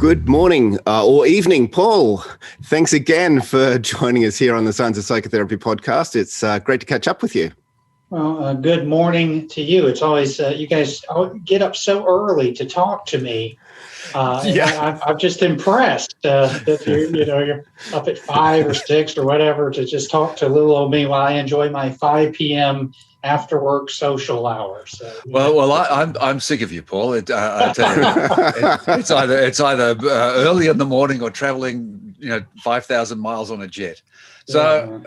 Good morning or evening, Paul. Thanks again for joining us here on the Science of Psychotherapy podcast. It's great to catch up with you. Well, good morning to you. It's always, you guys get up so early to talk to me. I'm just impressed that you're up at 5 or 6 or whatever to just talk to little old me while I enjoy my 5 p.m. after work social hours. So, I'm sick of you, Paul. I tell you, it's either early in the morning or traveling 5,000 miles on a jet. So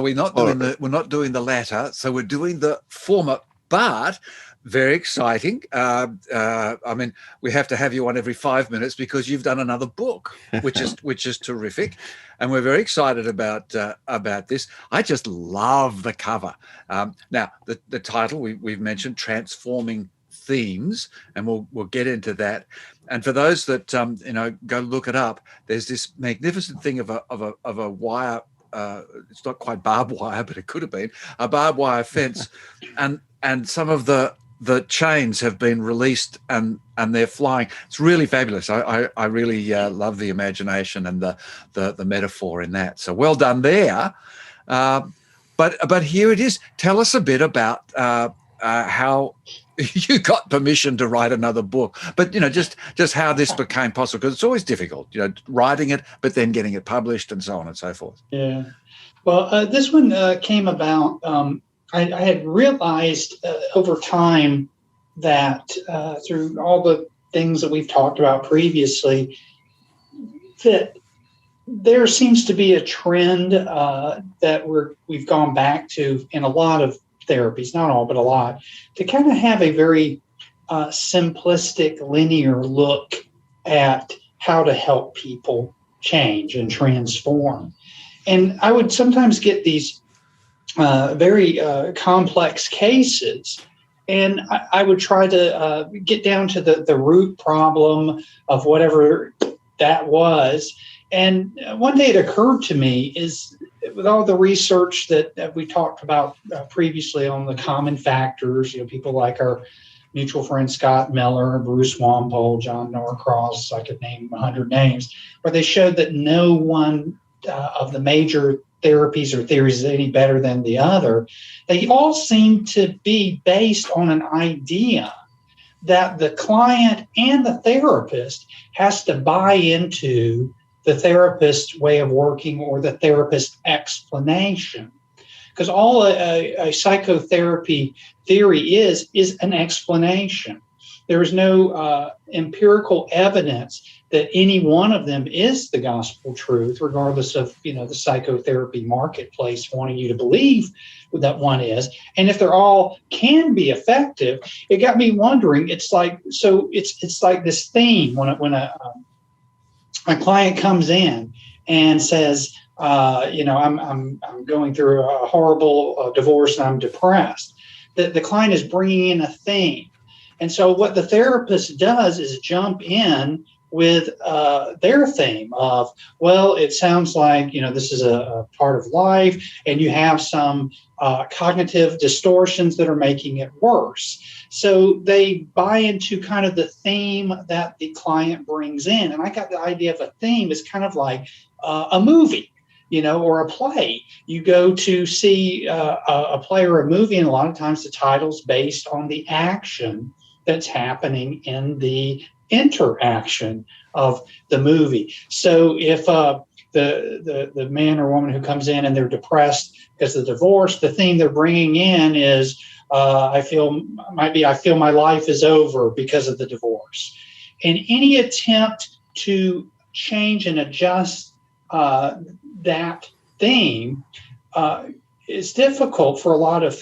we're not doing the latter. So we're doing the former, but very exciting. I mean, we have to have you on every 5 minutes because you've done another book, which is terrific, and we're very excited about this. I just love the cover. Now, the title we've mentioned, Transforming Themes, and we'll get into that. And for those that go look it up, there's this magnificent thing of a wire. It's not quite barbed wire, but it could have been a barbed wire fence, and some of the chains have been released and they're flying. It's really fabulous. I really love the imagination and the metaphor in that. So well done there. But here it is. Tell us a bit about how you got permission to write another book, but just how this became possible, because it's always difficult, writing it, but then getting it published and so on and so forth. Yeah. Well, this one came about. I had realized over time that through all the things that we've talked about previously, that there seems to be a trend that we've gone back to in a lot of therapies, not all, but a lot, to kind of have a very simplistic, linear look at how to help people change and transform. And I would sometimes get these very complex cases, and I would try to get down to the root problem of whatever that was. And one day it occurred to me is, with all the research that we talked about previously on the common factors, people like our mutual friend Scott Miller, Bruce Wampole, John Norcross, I could name 100 names, where they showed that no one of the major therapies or theories is any better than the other. They all seem to be based on an idea that the client and the therapist has to buy into the therapist's way of working or the therapist's explanation. Because all a psychotherapy theory is an explanation. There is no empirical evidence that any one of them is the gospel truth, regardless of the psychotherapy marketplace wanting you to believe that one is. And if they're all can be effective, it got me wondering. It's like this theme when a client comes in and says, I'm going through a horrible divorce and I'm depressed. The client is bringing in a theme. And so what the therapist does is jump in with their theme of, well, it sounds like, this is a part of life and you have some cognitive distortions that are making it worse. So they buy into kind of the theme that the client brings in. And I got the idea of a theme is kind of like a movie, or a play. You go to see a play or a movie, and a lot of times the title's based on the action that's happening in the interaction of the movie. So if the man or woman who comes in and they're depressed because of the divorce, the theme they're bringing in is I feel my life is over because of the divorce. And any attempt to change and adjust that theme is difficult for a lot of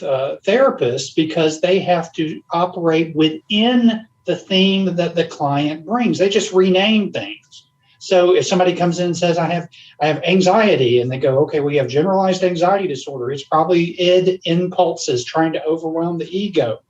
therapists because they have to operate within the theme that the client brings. They just rename things. So if somebody comes in and says, I have anxiety, and they go, okay, we have generalized anxiety disorder. It's probably id impulses trying to overwhelm the ego.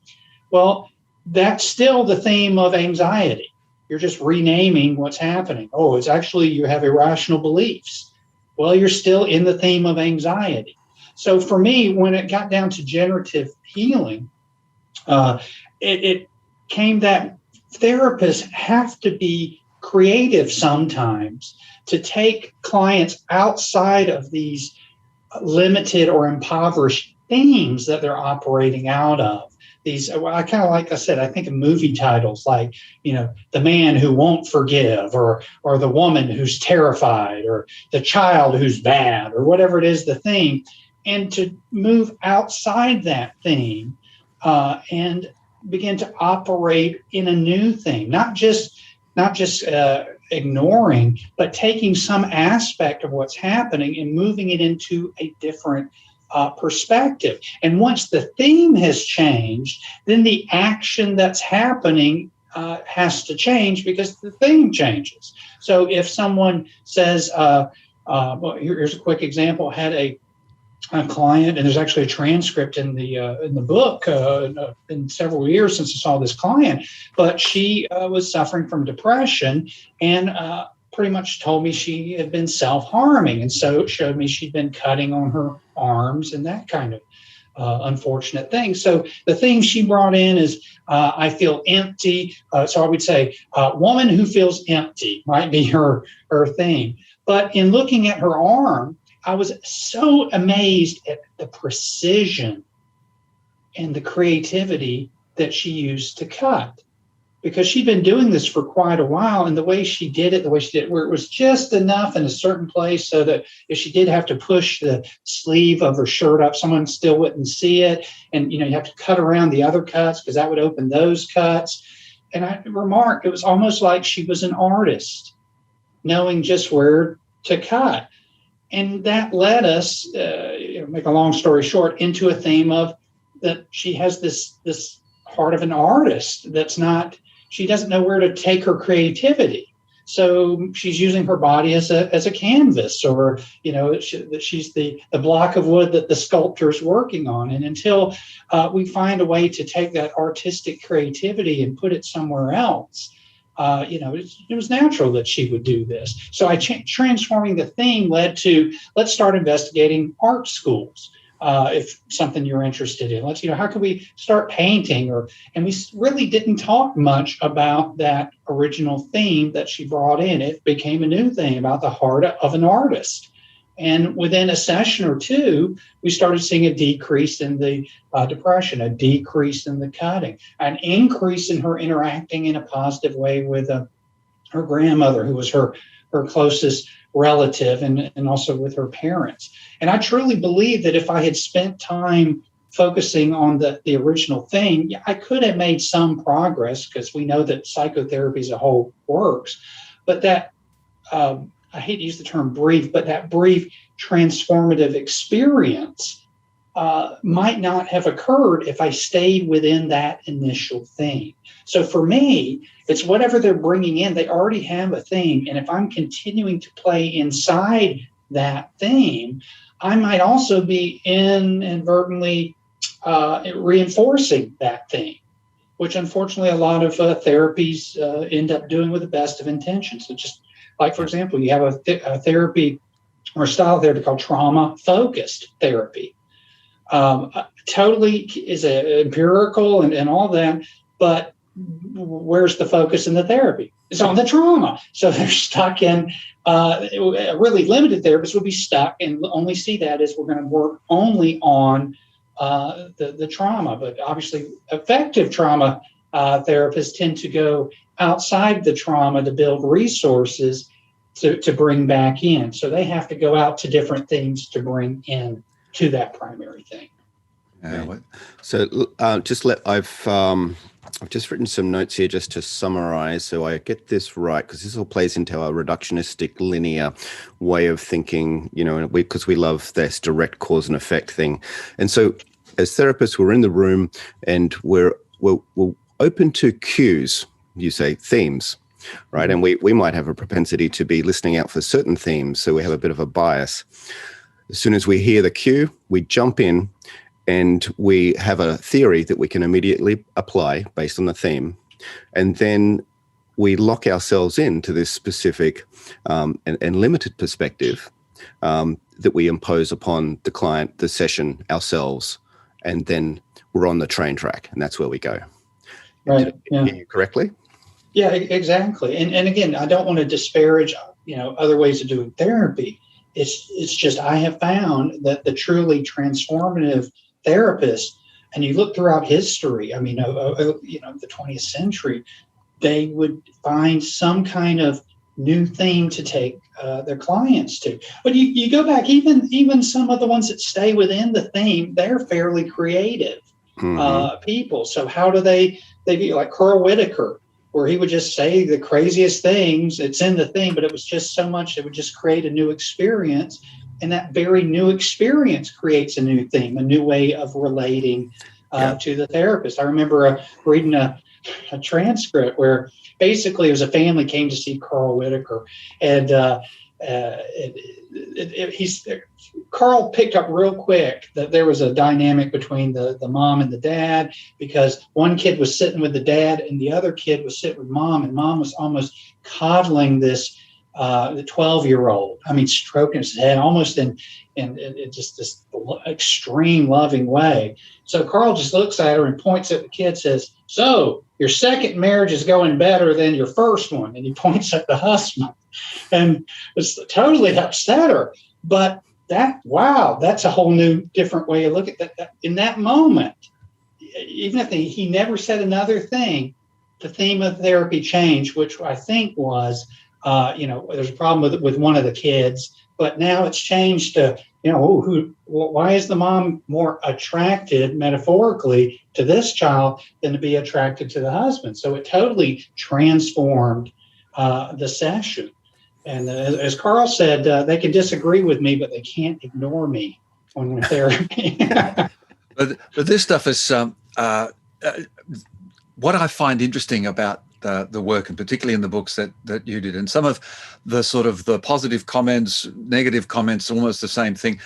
Well, that's still the theme of anxiety. You're just renaming what's happening. Oh, it's actually you have irrational beliefs. Well, you're still in the theme of anxiety. So for me, when it got down to generative healing, it came that therapists have to be creative sometimes to take clients outside of these limited or impoverished themes that they're operating out of. These, I kind of, like I said, I think of movie titles like, The Man Who Won't Forgive, or The Woman Who's Terrified, or The Child Who's Bad, or whatever it is, the theme, and to move outside that theme and begin to operate in a new thing, not just ignoring, but taking some aspect of what's happening and moving it into a different perspective. And once the theme has changed, then the action that's happening has to change because the theme changes. So if someone says, well, here's a quick example. I had a client, and there's actually a transcript in the book in several years since I saw this client, but she was suffering from depression and pretty much told me she had been self-harming. And so it showed me she'd been cutting on her arms and that kind of unfortunate thing. So the thing she brought in is, I feel empty. So I would say, woman who feels empty might be her theme. But in looking at her arm, I was so amazed at the precision and the creativity that she used to cut, because she'd been doing this for quite a while. And the way she did it, where it was just enough in a certain place so that if she did have to push the sleeve of her shirt up, someone still wouldn't see it. And, you have to cut around the other cuts because that would open those cuts. And I remarked, it was almost like she was an artist, knowing just where to cut. And that led us, make a long story short, into a theme of that she has this heart of an artist she doesn't know where to take her creativity. So she's using her body as a canvas, or, she's the block of wood that the sculptor is working on. And until we find a way to take that artistic creativity and put it somewhere else, it was natural that she would do this. So transforming the theme led to, let's start investigating art schools. If something you're interested in, how can we start painting? And we really didn't talk much about that original theme that she brought in. It became a new thing about the heart of an artist. And within a session or two, we started seeing a decrease in the depression, a decrease in the cutting, an increase in her interacting in a positive way with her grandmother, who was her closest relative, and also with her parents. And I truly believe that if I had spent time focusing on the original thing, I could have made some progress, because we know that psychotherapy as a whole works. But that, I hate to use the term brief, but that brief transformative experience might not have occurred if I stayed within that initial theme. So for me, it's whatever they're bringing in, they already have a theme. And if I'm continuing to play inside that theme, I might also be inadvertently reinforcing that theme, which unfortunately a lot of therapies end up doing with the best of intentions. So just like, for example, you have a therapy or style of therapy called trauma-focused therapy. Totally is empirical and all that, but where's the focus in the therapy? It's on the trauma. So they're stuck in, a really limited therapist would be stuck and only see that as we're going to work only on the trauma. But obviously effective trauma therapists tend to go outside the trauma to build resources to bring back in. So they have to go out to different things to bring in to that primary thing. So I've just written some notes here just to summarize, so I get this right, because this all plays into our reductionistic linear way of thinking, because we love this direct cause and effect thing. And so as therapists, we're in the room and we're open to cues, you say themes, right? And we might have a propensity to be listening out for certain themes, so we have a bit of a bias. As soon as we hear the cue, we jump in and we have a theory that we can immediately apply based on the theme. And then we lock ourselves into this specific and limited perspective that we impose upon the client, the session, ourselves, and then we're on the train track, and that's where we go. Right. Did I hear you correctly? Yeah, exactly. And again, I don't want to disparage, other ways of doing therapy. It's just I have found that the truly transformative therapist, and you look throughout history, I mean, the 20th century, they would find some kind of new theme to take their clients to. But you go back, even some of the ones that stay within the theme, they're fairly creative people. So how do they be like Carl Whitaker, where he would just say the craziest things? It's in the theme, but it was just so much, it would just create a new experience. And that very new experience creates a new theme, a new way of relating to the therapist. I remember reading a transcript where basically it was a family came to see Carl Whitaker, and Carl picked up real quick that there was a dynamic between the mom and the dad, because one kid was sitting with the dad and the other kid was sitting with mom, and mom was almost coddling this the 12-year-old. I mean, stroking his head almost in just this extreme loving way. So Carl just looks at her and points at the kid, says, "So your second marriage is going better than your first one." And he points at the husband, and it's totally upset her. But that's a whole new different way of looking at that. In that moment, even if he never said another thing, the theme of therapy changed, which I think was, there's a problem with one of the kids, but now it's changed to, why is the mom more attracted metaphorically to this child than to be attracted to the husband? So it totally transformed the session. And as Carl said, they can disagree with me, but they can't ignore me when we're therapy. but this stuff is what I find interesting about the work, and particularly in the books that you did, and some of the sort of the positive comments, negative comments, almost the same thing.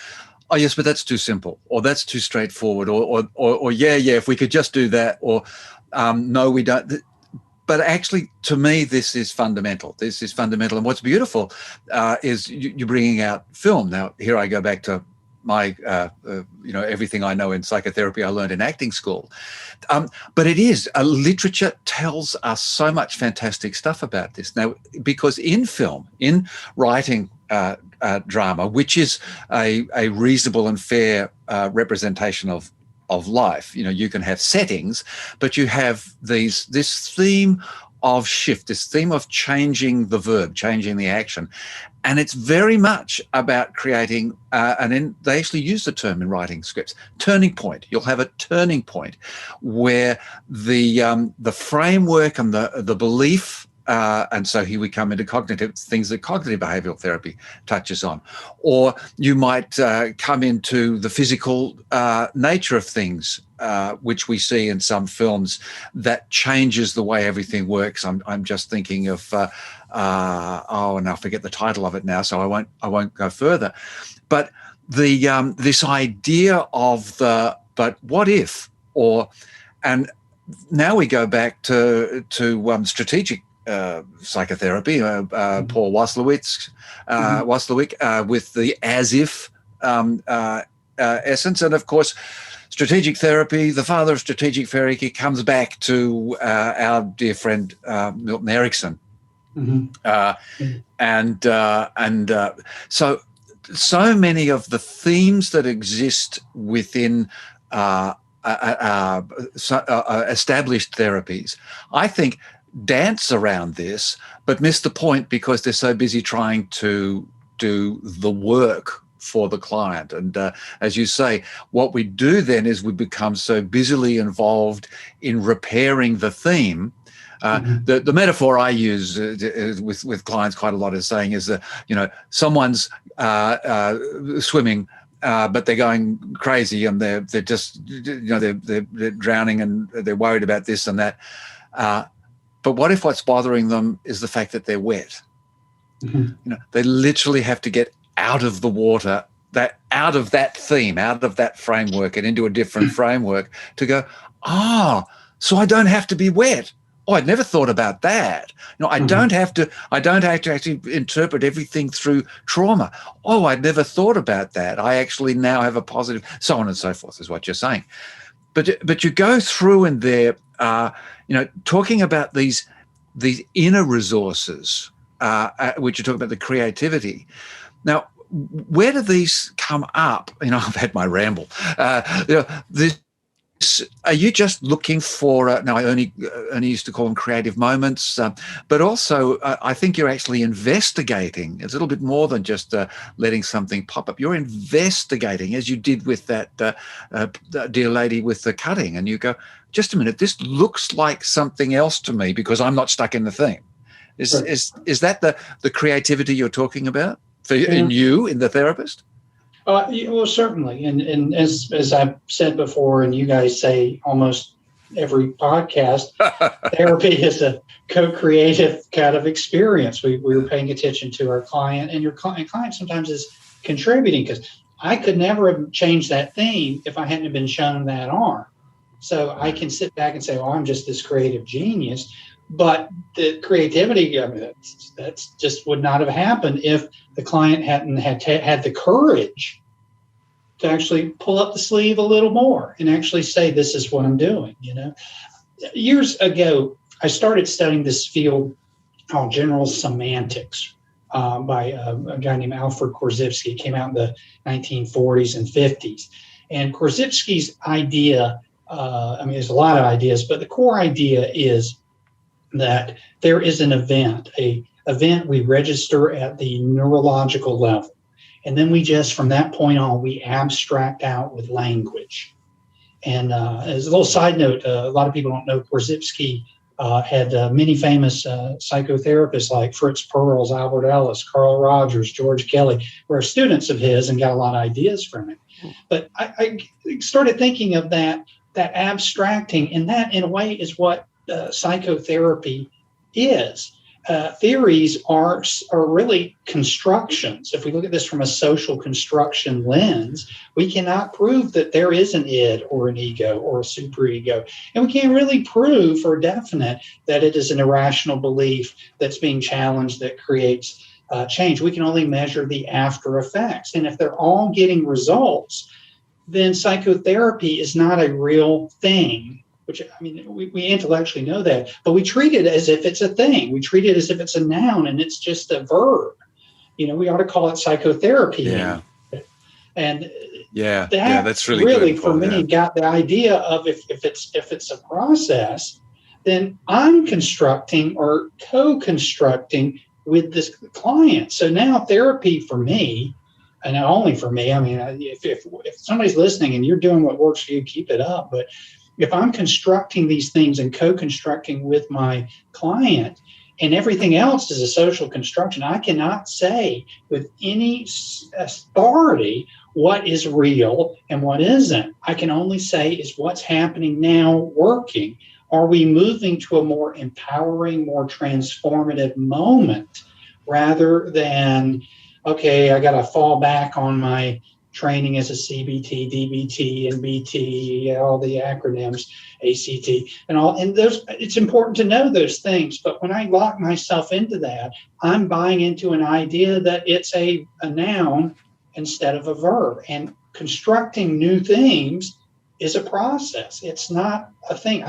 Oh yes, but that's too simple, or that's too straightforward, or yeah, if we could just do that, or no, we don't. But actually, to me, this is fundamental. This is fundamental, and what's beautiful is you're bringing out film. Now, here I go back to my, everything I know in psychotherapy I learned in acting school. But it is, literature tells us so much fantastic stuff about this. Now, because in film, in writing drama, which is a reasonable and fair representation of life, you can have settings, but you have this theme of shift, this theme of changing the verb, changing the action. And it's very much about creating, they actually use the term in writing scripts, turning point. You'll have a turning point where the framework and the belief, and so here we come into cognitive things that cognitive behavioral therapy touches on. Or you might come into the physical nature of things, which we see in some films that changes the way everything works. I'm just thinking of, and I forget the title of it now, so I won't go further. But this idea of but what if, and now we go back to strategic psychotherapy, Paul Wasilewicz, with the as if essence. And of course, strategic therapy, the father of strategic therapy, comes back to our dear friend Milton Erickson. So many of the themes that exist within established therapies, I think, dance around this, but miss the point because they're so busy trying to do the work for the client. And as you say, what we do then is we become so busily involved in repairing the theme. The metaphor I use with clients quite a lot is saying is that, someone's swimming, but they're going crazy and they're just, they're drowning and they're worried about this and that. But what if what's bothering them is the fact that they're wet? They literally have to get out of the water, out of that theme, out of that framework, and into a different framework to go, so I don't have to be wet. Oh, I'd never thought about that. I don't have to actually interpret everything through trauma. Oh, I'd never thought about that. I actually now have a positive, so on and so forth, is what you're saying. But you go through in there, talking about these these inner resources, which you talk about the creativity. Now, where do these come up? I've had my ramble. This. Are you just looking for? Now, I only used to call them creative moments, but also I think you're actually investigating. It's a little bit more than just letting something pop up. You're investigating, as you did with that dear lady with the cutting, and you go, "Just a minute, this looks like something else to me because I'm not stuck in the thing." Is that the creativity you're talking about in the therapist? Well, certainly, and as I've said before, and you guys say almost every podcast, therapy is a co-creative kind of experience. We were paying attention to our client, and your client sometimes is contributing, because I could never have changed that theme if I hadn't been shown that arm. So I can sit back and say, well, I'm just this creative genius. But the creativity, that's just would not have happened if the client hadn't had the courage to actually pull up the sleeve a little more and actually say, this is what I'm doing. Years ago, I started studying this field called general semantics by a guy named Alfred Korzybski. It came out in the 1940s and 50s. And Korzybski's idea, there's a lot of ideas, but the core idea is that there is an event we register at the neurological level. And then we just, from that point on, we abstract out with language. And as a little side note, a lot of people don't know Korzybski had many famous psychotherapists like Fritz Perls, Albert Ellis, Carl Rogers, George Kelly, were students of his and got a lot of ideas from it. But I started thinking of that abstracting, and that in a way is what psychotherapy is. Theories are really constructions. If we look at this from a social construction lens, we cannot prove that there is an id or an ego or a superego. And we can't really prove for definite that it is an irrational belief that's being challenged that creates change. We can only measure the after effects. And if they're all getting results, then psychotherapy is not a real thing. Which, we intellectually know that, but we treat it as if it's a thing. We treat it as if it's a noun and it's just a verb. We ought to call it psychotherapy. Yeah. And that's really good, for me got the idea of if it's a process, then I'm constructing or co-constructing with this client. So now therapy for me, and not only for me, if somebody's listening and you're doing what works for you, keep it up. But if I'm constructing these things and co-constructing with my client, and everything else is a social construction, I cannot say with any authority what is real and what isn't. I can only say is what's happening now working. Are we moving to a more empowering, more transformative moment rather than, okay, I got to fall back on my training as a CBT, DBT, and BT, all the acronyms, ACT, and all. And those, it's important to know those things. But when I lock myself into that, I'm buying into an idea that it's a noun instead of a verb. And constructing new things is a process. It's not a thing.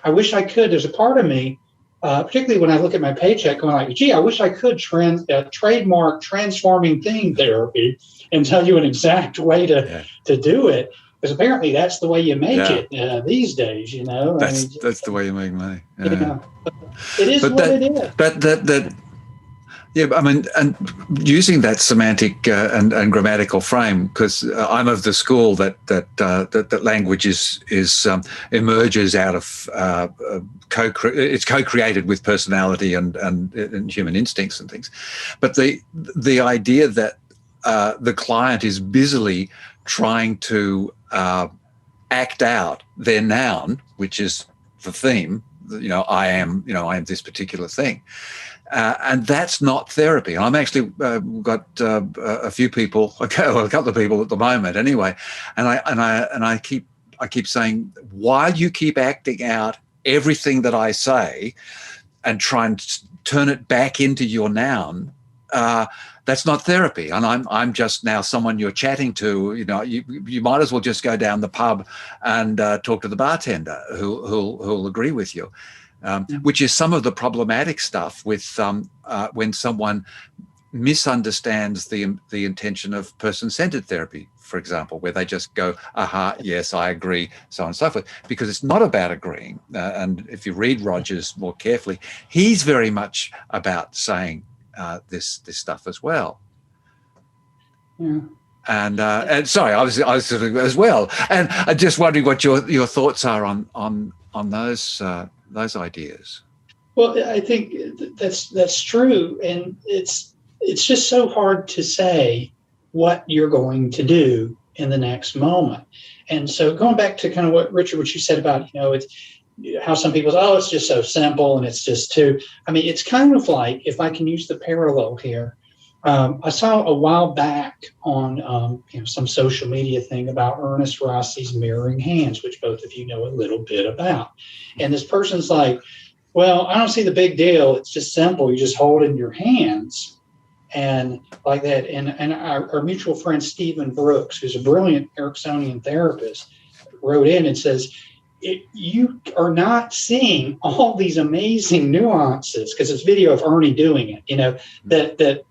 I wish I could. There's a part of me, particularly when I look at my paycheck, going like, gee, I wish I could trademark transforming thing therapy and tell you an exact way to do it, because apparently that's the way you make it these days. That's the way you make money. It is it is. And using that semantic and grammatical frame, because I'm of the school that language is emerges out of it's co-created with personality and human instincts and things, but the idea that the client is busily trying to act out their noun, which is the theme. I am this particular thing. And that's not therapy. I'm actually got a few people, a couple of people at the moment, anyway. And I keep saying, while you keep acting out everything that I say, and try and turn it back into your noun, that's not therapy. And I'm just now someone you're chatting to. You might as well just go down the pub and talk to the bartender who'll agree with you. which is some of the problematic stuff with when someone misunderstands the intention of person-centered therapy, for example, where they just go, aha, yes, I agree, so on and so forth, because it's not about agreeing. And if you read Rogers more carefully, he's very much about saying this stuff as well. Yeah. And sorry, I was sort of as well, and I'm just wondering what your thoughts are on those ideas. Well, I think that's true, and it's just so hard to say what you're going to do in the next moment. And so, going back to kind of what you said about, it's how some people say, oh, it's just so simple, and it's just too. I mean, it's kind of like, if I can use the parallel here. I saw a while back on some social media thing about Ernest Rossi's mirroring hands, which both of you know a little bit about. And this person's like, well, I don't see the big deal. It's just simple. You just hold it in your hands and like that. And our mutual friend, Stephen Brooks, who's a brilliant Ericksonian therapist, wrote in and says, you are not seeing all these amazing nuances, because it's video of Ernie doing it, that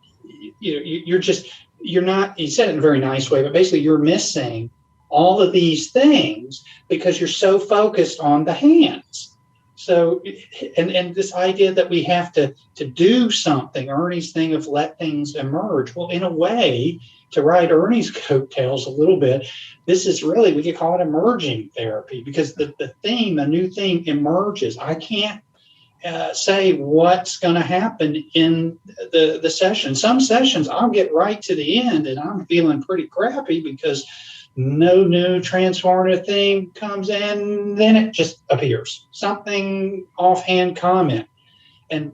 you're not, he said it in a very nice way, but basically you're missing all of these things because you're so focused on the hands. So, and this idea that we have to do something, Ernie's thing of let things emerge. Well, in a way, to ride Ernie's coattails a little bit, this is really, we could call it emerging therapy, because the new theme emerges. I can't say what's going to happen in the session. Some sessions I'll get right to the end and I'm feeling pretty crappy because no new transformative theme comes in, then it just appears. Something offhand comment. And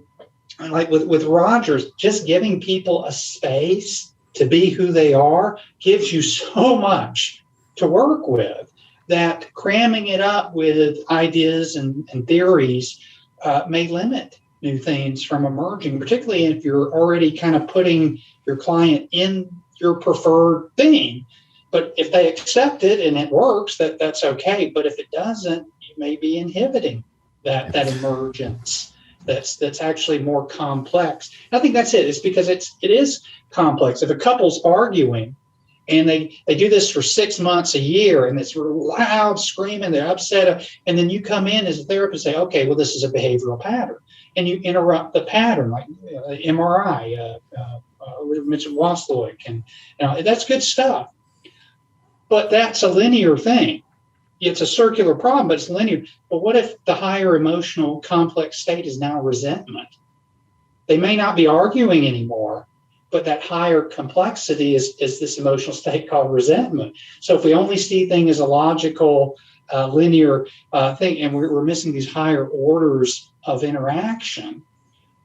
like with Rogers, just giving people a space to be who they are gives you so much to work with, that cramming it up with ideas and theories may limit new things from emerging, particularly if you're already kind of putting your client in your preferred theme. But if they accept it and it works, that's okay. But if it doesn't, you may be inhibiting that emergence. That's actually more complex. I think that's it. It's because it is complex. If a couple's arguing and they do this for 6 months, a year, and it's loud screaming, they're upset, and then you come in as a therapist and say, okay, well, this is a behavioral pattern, and you interrupt the pattern, like MRI, we mentioned Waslowick, and that's good stuff. But that's a linear thing. It's a circular problem, but it's linear. But what if the higher emotional complex state is now resentment? They may not be arguing anymore, but that higher complexity is this emotional state called resentment. So if we only see things as a logical, linear thing, and we're missing these higher orders of interaction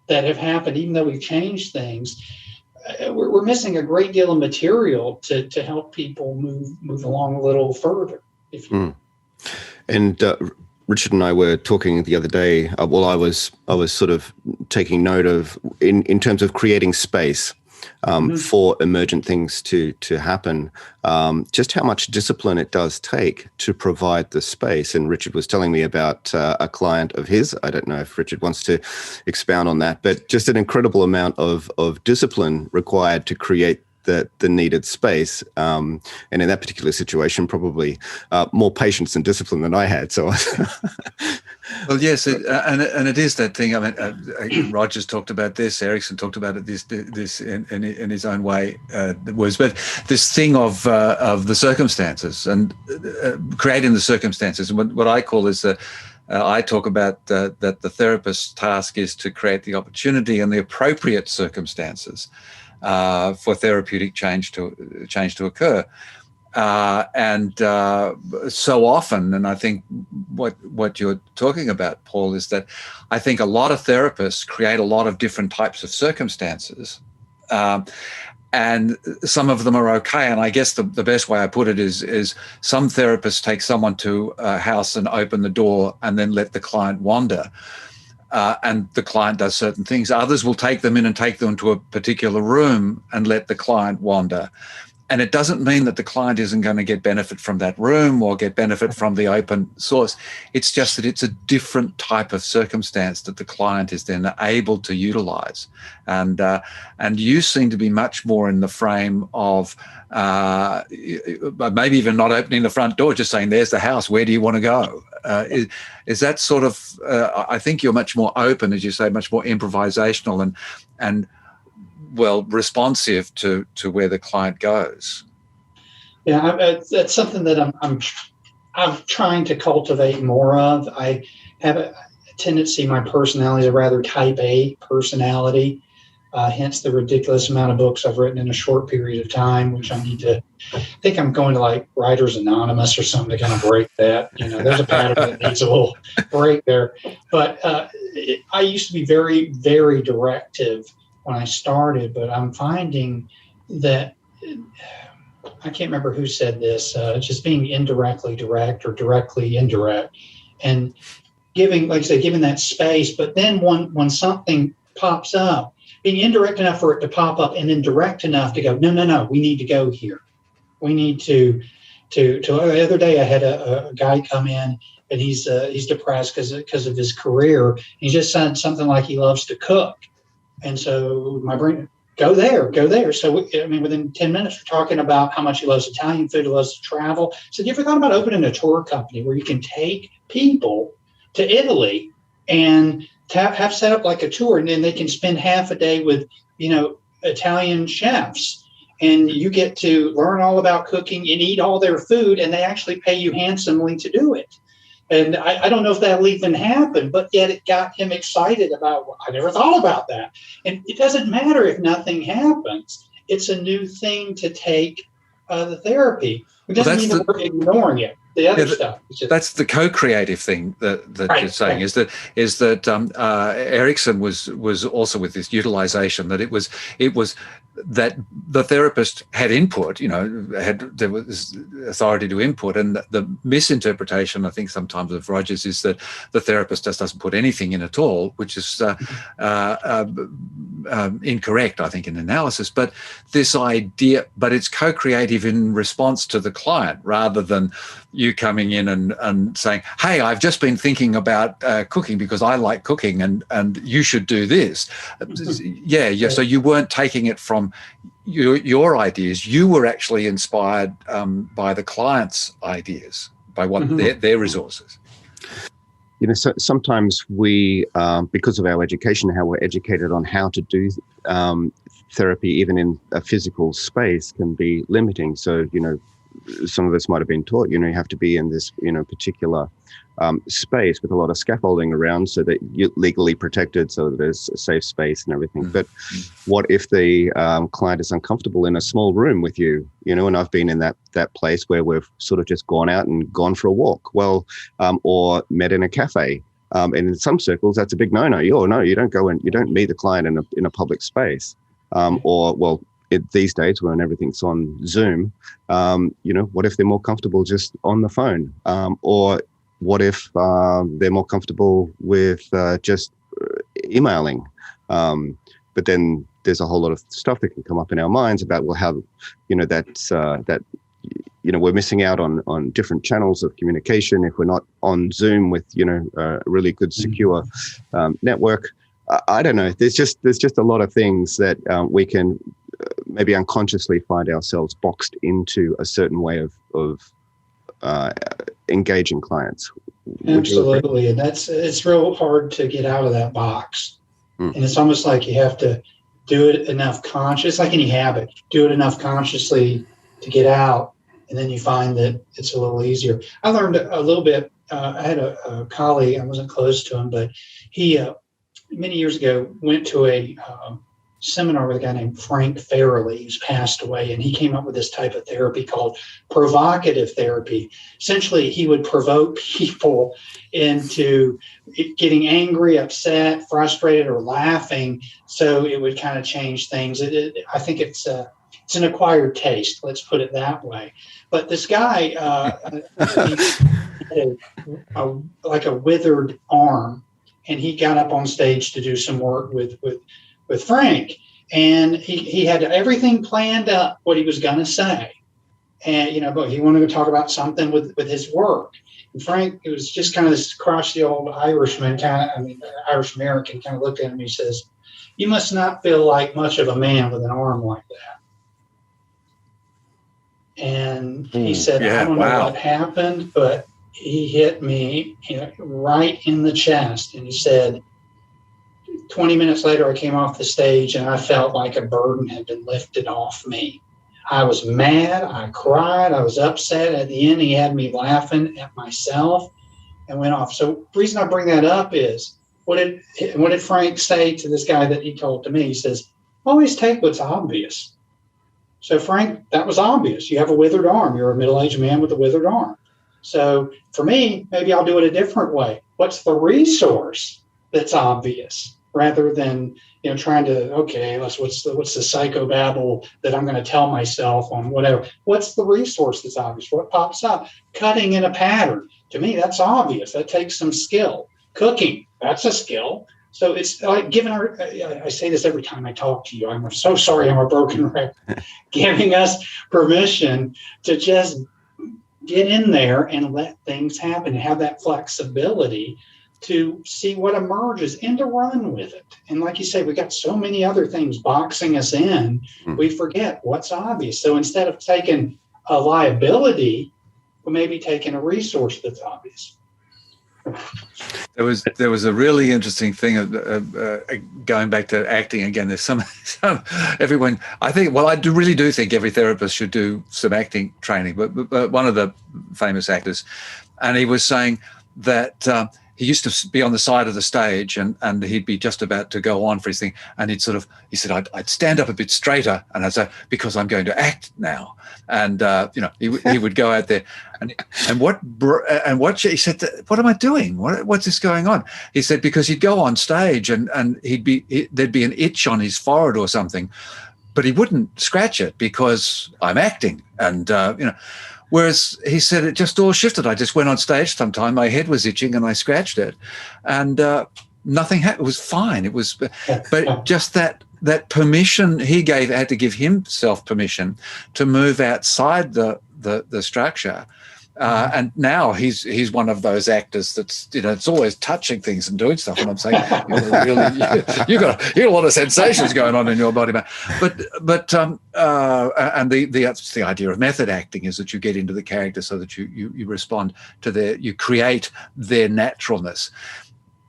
that have happened, even though we've changed things, we're missing a great deal of material to help people move along a little further. And Richard and I were talking the other day. I was sort of taking note of in terms of creating space for emergent things to happen, just how much discipline it does take to provide the space. And Richard was telling me about a client of his. I don't know if Richard wants to expound on that, but just an incredible amount of discipline required to create the needed space. And in that particular situation, probably more patience and discipline than I had. So, well, yes, and it is that thing. I mean, Rogers talked about this. Erickson talked about it. This in his own way, was, but this thing of the circumstances and creating the circumstances. And what I call is I talk about that the therapist's task is to create the opportunity and the appropriate circumstances for therapeutic change to occur. And so often, and I think what you're talking about, Paul, is that I think a lot of therapists create a lot of different types of circumstances, and some of them are okay. And I guess the best way I put it is some therapists take someone to a house and open the door and then let the client wander. And the client does certain things. Others will take them in and take them to a particular room and let the client wander. And it doesn't mean that the client isn't going to get benefit from that room or get benefit from the open source. It's just that it's a different type of circumstance that the client is then able to utilize. And you seem to be much more in the frame of maybe even not opening the front door, just saying, there's the house, where do you want to go? Is that sort of, I think you're much more open, as you say, much more improvisational and well, responsive to where the client goes. Yeah, that's something that I'm trying to cultivate more of. I have a tendency, my personality is a rather type A personality, hence the ridiculous amount of books I've written in a short period of time, which I think I'm going to like Writers Anonymous or something to kind of break that. There's a pattern that needs a little break there. But I used to be very, very directive when I started, but I'm finding that, I can't remember who said this, just being indirectly direct or directly indirect, and giving, like I say, giving that space. But then when something pops up, being indirect enough for it to pop up, and then direct enough to go, no, we need to go here. We need to the other day I had a guy come in, and he's depressed because of his career. He just said something like he loves to cook. And so my brain, go there. So, within 10 minutes, we're talking about how much he loves Italian food, he loves to travel. So you ever thought about opening a tour company where you can take people to Italy and have set up like a tour, and then they can spend half a day with, Italian chefs, and you get to learn all about cooking and eat all their food, and they actually pay you handsomely to do it. And I don't know if that'll even happen, but yet it got him excited about, I never thought about that. And it doesn't matter if nothing happens. It's a new thing to take the therapy. It doesn't mean that we're ignoring it. The other stuff. That's the co-creative thing that right, you're saying, right. is that Erickson was also with this utilization, that it was that the therapist had input, there was authority to input, and the misinterpretation, I think, sometimes of Rogers is that the therapist just doesn't put anything in at all, which is incorrect, I think, in analysis. But this idea, but it's co-creative in response to the client, rather than you coming in and saying, hey, I've just been thinking about cooking because I like cooking, and you should do this. Yeah. So you weren't taking it from your ideas. You were actually inspired by the client's ideas, by what their resources. So sometimes we, because of our education, how we're educated on how to do therapy, even in a physical space, can be limiting. So, some of us might have been taught, you have to be in this, particular space with a lot of scaffolding around so that you're legally protected, so that there's a safe space and everything. But what if the client is uncomfortable in a small room with you, and I've been in that place where we've sort of just gone out and gone for a walk, or met in a cafe. And in some circles, that's a big no-no. You don't go and you don't meet the client in a public space. These days when everything's on Zoom, what if they're more comfortable just on the phone? Or what if they're more comfortable with just emailing? But then there's a whole lot of stuff that can come up in our minds about, how, that we're missing out on different channels of communication if we're not on Zoom with, a really good, secure network. I don't know. There's just a lot of things that we can maybe unconsciously find ourselves boxed into a certain way of engaging clients. Absolutely, and it's real hard to get out of that box. And it's almost like you have to do it enough conscious, like any habit, do it enough consciously to get out, and then you find that it's a little easier. I learned a little bit. I had a colleague, I wasn't close to him, but he many years ago went to a seminar with a guy named Frank Farrelly, who's passed away, and he came up with this type of therapy called Provocative Therapy. Essentially, he would provoke people into getting angry, upset, frustrated, or laughing, so it would kind of change things. I think it's an acquired taste, let's put it that way. But this guy, he had like a withered arm, and he got up on stage to do some work with Frank. And he had everything planned up, what he was going to say. And, but he wanted to talk about something with his work. And Frank, it was just kind of this crotchety old Irishman, Irish American kind of looked at him and he says, "You must not feel like much of a man with an arm like that." And he said, "I don't know what happened, but he hit me right in the chest." And he said, 20 minutes later, I came off the stage and I felt like a burden had been lifted off me. I was mad, I cried, I was upset. At the end, he had me laughing at myself and went off. So the reason I bring that up is, what did Frank say to this guy that he told to me? He says, "Always take what's obvious." So Frank, that was obvious. You have a withered arm. You're a middle-aged man with a withered arm. So for me, maybe I'll do it a different way. What's the resource that's obvious? Rather than trying to, okay, what's the psychobabble that I'm going to tell myself on whatever. What's the resource that's obvious? What pops up? Cutting in a pattern. To me, that's obvious. That takes some skill. Cooking, that's a skill. So it's like I say this every time I talk to you. I'm so sorry I'm a broken record. Giving us permission to just get in there and let things happen and have that flexibility to see what emerges and to run with it. And like you say, we got so many other things boxing us in, we forget what's obvious. So instead of taking a liability, we're maybe taking a resource that's obvious. There was a really interesting thing going back to acting again. There's some everyone. I really do think every therapist should do some acting training. But one of the famous actors, and he was saying that he used to be on the side of the stage and he'd be just about to go on for his thing, and he said I'd stand up a bit straighter and I'd say, because I'm going to act now. And he would go out there and what he said, what am I doing? What's this going on? He said, because he'd go on stage and there'd be an itch on his forehead or something, but he wouldn't scratch it because I'm acting. And whereas he said it just all shifted. I just went on stage sometime, my head was itching and I scratched it, and nothing happened. It was fine. It was, but just that permission he had to give himself permission to move outside the structure. And now he's one of those actors that's it's always touching things and doing stuff. And I'm saying, you got a lot of sensations going on in your body, man. But and the idea of method acting is that you get into the character so that you respond to you create their naturalness.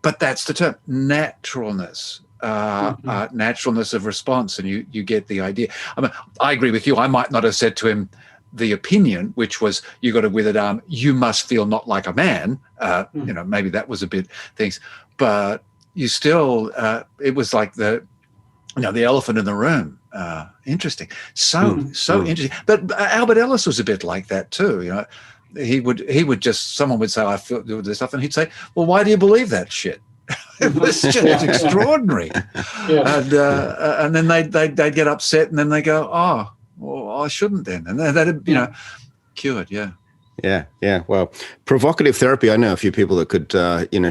But that's the term, naturalness. Naturalness of response, and you get the idea. I mean, I agree with you. I might not have said to him the opinion, which was, you got a withered arm, you must feel not like a man. Maybe that was a bit things, but you still, it was like the elephant in the room. Interesting. So interesting. But Albert Ellis was a bit like that too. He would just, someone would say, I feel this stuff, and he'd say, well, why do you believe that shit? It was just extraordinary. And then they'd get upset, and then they go, oh, well, I shouldn't then. And that'd, cured. Yeah. Well, provocative therapy, I know a few people that could,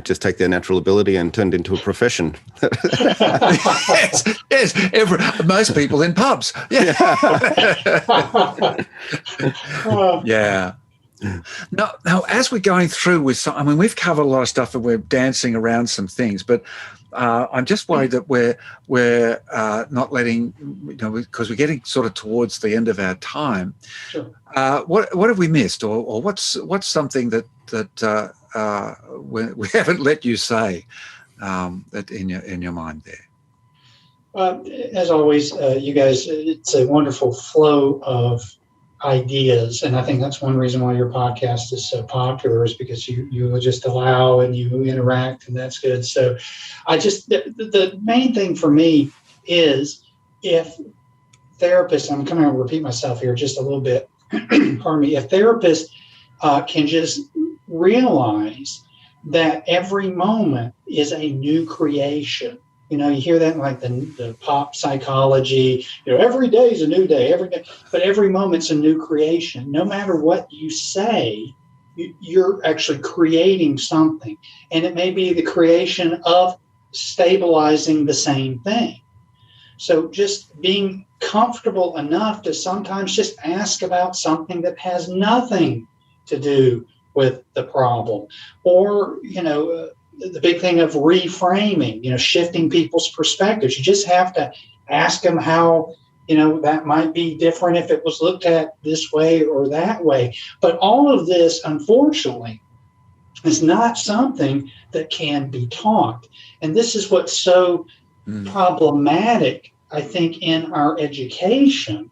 just take their natural ability and turn it into a profession. Yes. Most people in pubs. Yeah. Now, as we're going through we've covered a lot of stuff and we're dancing around some things, but I'm just worried that we're not letting, because we're getting sort of towards the end of our time. Sure. What have we missed, or what's something that we haven't let you say that in your mind there? As always, you guys, it's a wonderful flow of ideas, and I think that's one reason why your podcast is so popular, is because you just allow and you interact, and that's good. So the main thing for me is, if therapists, I'm going to repeat myself here just a little bit, pardon me, if therapists can just realize that every moment is a new creation. You hear that in like the pop psychology, every day is a new day, every day, but every moment's a new creation. No matter what you say, you're actually creating something. And it may be the creation of stabilizing the same thing. So just being comfortable enough to sometimes just ask about something that has nothing to do with the problem, or, the big thing of reframing, shifting people's perspectives. You just have to ask them how, that might be different if it was looked at this way or that way. But all of this, unfortunately, is not something that can be taught. And this is what's so problematic, I think, in our education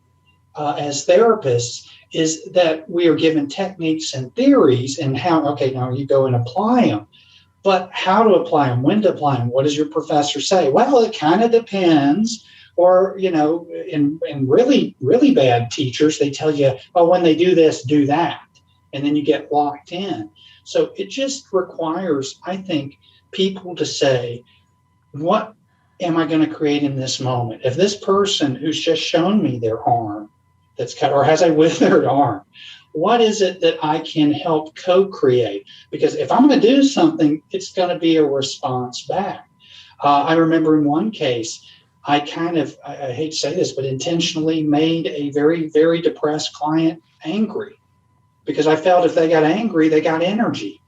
as therapists, is that we are given techniques and theories and how, okay, now you go and apply them. But how to apply them, when to apply them, what does your professor say? Well, it kind of depends. Or, in really, really bad teachers, they tell you, oh, when they do this, do that. And then you get locked in. So it just requires, I think, people to say, what am I going to create in this moment? If this person who's just shown me their arm that's cut or has a withered arm, what is it that I can help co-create? Because if I'm going to do something, it's going to be a response back. I remember in one case, I hate to say this, but intentionally made a very, very depressed client angry, because I felt if they got angry, they got energy.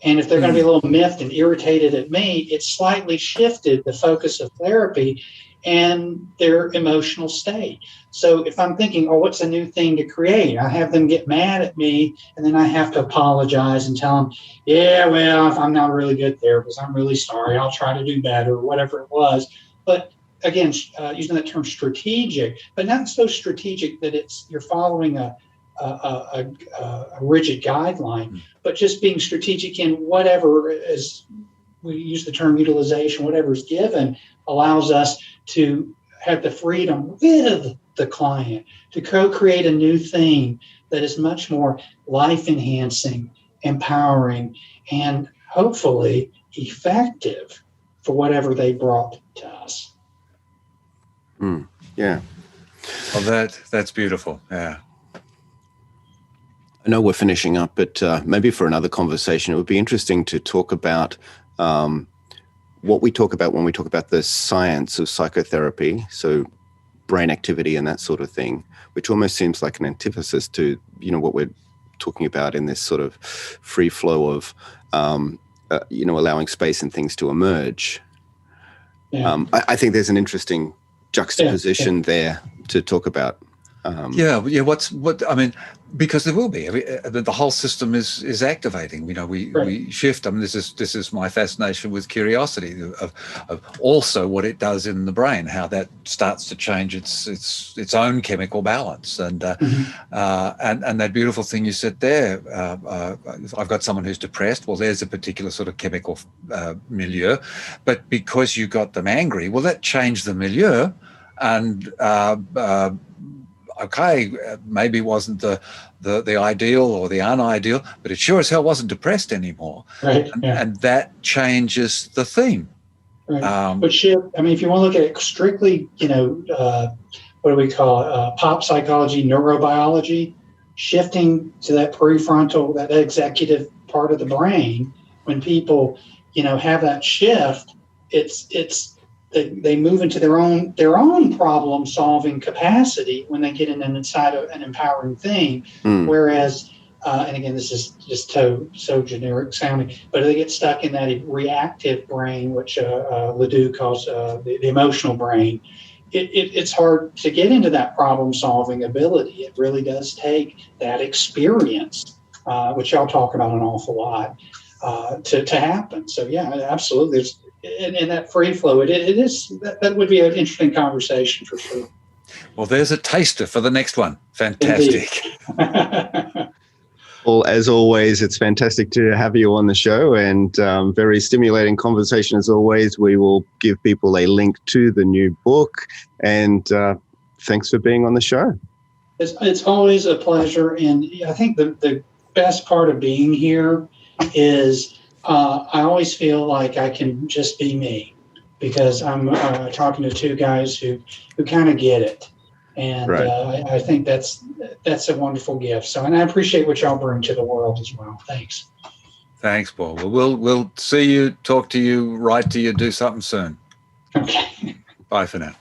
And if they're going to be a little miffed and irritated at me, it slightly shifted the focus of therapy and their emotional state. So if I'm thinking, oh, what's a new thing to create? I have them get mad at me, and then I have to apologize and tell them, yeah, well, if I'm not a really good therapist, I'm really sorry. I'll try to do better, or whatever it was. But again, using that term strategic, but not so strategic that you're following a rigid guideline, but just being strategic in whatever, as we use the term utilization, whatever is given allows us to have the freedom with the client to co-create a new thing that is much more life-enhancing, empowering, and hopefully effective for whatever they brought to us. Yeah. Well, that's beautiful. Yeah. I know we're finishing up, but maybe for another conversation, it would be interesting to talk about what we talk about when we talk about the science of psychotherapy, so brain activity and that sort of thing, which almost seems like an antithesis to, what we're talking about in this sort of free flow of, allowing space and things to emerge. Yeah. I think there's an interesting juxtaposition there to talk about. Because there will be. The whole system is activating. We shift. This is my fascination with curiosity of also what it does in the brain, how that starts to change its own chemical balance, and that beautiful thing you said there. I've got someone who's depressed. Well, there's a particular sort of chemical milieu, but because you got them angry, well, that changed the milieu, and okay, maybe it wasn't the ideal or the unideal, but it sure as hell wasn't depressed anymore. Right. And that changes the theme. Right. But if you want to look at it strictly, what do we call it? Pop psychology, neurobiology, shifting to that prefrontal, that executive part of the brain, when people, have that shift, they move into their own problem solving capacity when they get inside of an empowering thing. Whereas, and again, this is just so generic sounding, but they get stuck in that reactive brain, which Ledoux calls the emotional brain. It's hard to get into that problem solving ability. It really does take that experience, which y'all talk about an awful lot, to happen. So yeah, absolutely. In that free flow, it is that would be an interesting conversation for sure. Well, there's a taster for the next one. Fantastic. Well, as always, it's fantastic to have you on the show, and very stimulating conversation as always. We will give people a link to the new book, and thanks for being on the show. It's always a pleasure, and I think the best part of being here is I always feel like I can just be me, because I'm talking to two guys who kind of get it. And right. I think that's a wonderful gift. So, and I appreciate what y'all bring to the world as well. Thanks. Thanks, Paul. Well, we'll see you, talk to you, write to you, do something soon. Okay. Bye for now.